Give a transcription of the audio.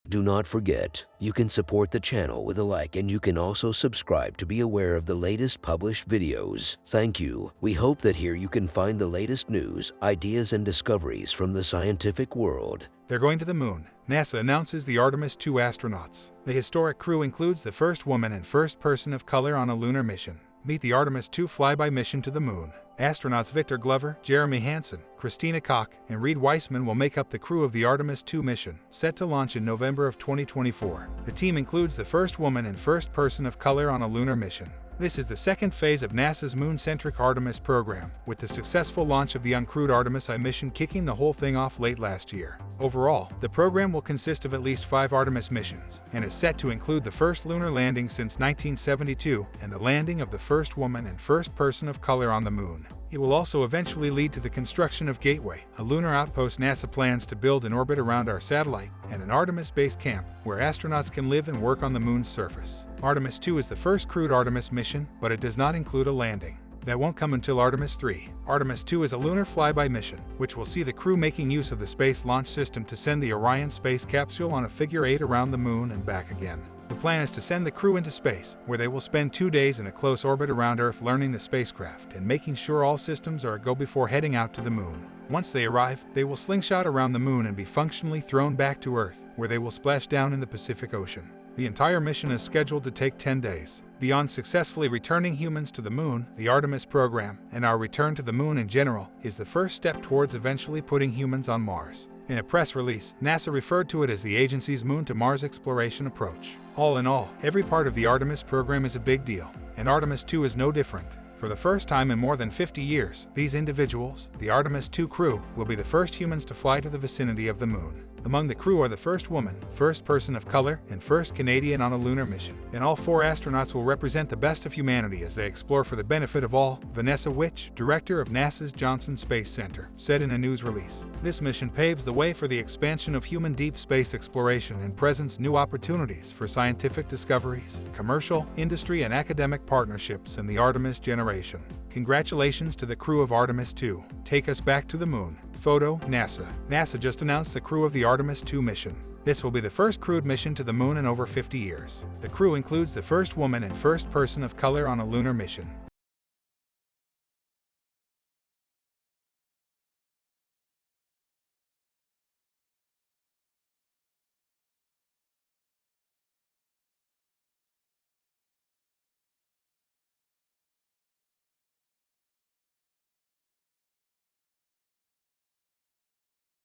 Do not forget, you can support the channel with a like, and you can also subscribe to be aware of the latest published videos. Thank you. We hope that here you can find the latest news, ideas, and discoveries from the scientific world. They're going to the moon. NASA announces the Artemis II astronauts. The historic crew includes the first woman and first person of color on a lunar mission. Meet the Artemis II flyby mission to the moon. Astronauts Victor Glover, Jeremy Hansen, Christina Koch, and Reid Wiseman will make up the crew of the Artemis II mission, set to launch in November of 2024. The team includes the first woman and first person of color on a lunar mission. This is the second phase of NASA's moon-centric Artemis program, with the successful launch of the uncrewed Artemis I mission kicking the whole thing off late last year. Overall, the program will consist of at least 5 Artemis missions, and is set to include the first lunar landing since 1972 and the landing of the first woman and first person of color on the moon. It will also eventually lead to the construction of Gateway, a lunar outpost NASA plans to build in orbit around our satellite, and an Artemis base camp where astronauts can live and work on the moon's surface. Artemis II is the first crewed Artemis mission, but it does not include a landing. That won't come until Artemis III. Artemis II is a lunar flyby mission, which will see the crew making use of the Space Launch System to send the Orion space capsule on a figure 8 around the moon and back again. The plan is to send the crew into space, where they will spend 2 days in a close orbit around Earth learning the spacecraft and making sure all systems are a go before heading out to the moon. Once they arrive, they will slingshot around the moon and be functionally thrown back to Earth, where they will splash down in the Pacific Ocean. The entire mission is scheduled to take 10 days. Beyond successfully returning humans to the moon, the Artemis program, and our return to the moon in general, is the first step towards eventually putting humans on Mars. In a press release, NASA referred to it as the agency's Moon-to-Mars exploration approach. All in all, every part of the Artemis program is a big deal, and Artemis II is no different. For the first time in more than 50 years, these individuals, the Artemis II crew, will be the first humans to fly to the vicinity of the moon. Among the crew are the first woman, first person of color, and first Canadian on a lunar mission. And all 4 astronauts will represent the best of humanity as they explore for the benefit of all, Vanessa Witch, director of NASA's Johnson Space Center, said in a news release. This mission paves the way for the expansion of human deep space exploration and presents new opportunities for scientific discoveries, commercial, industry, and academic partnerships in the Artemis generation. Congratulations to the crew of Artemis II. Take us back to the moon. Photo, NASA. NASA just announced the crew of the Artemis II mission. This will be the first crewed mission to the moon in over 50 years. The crew includes the first woman and first person of color on a lunar mission.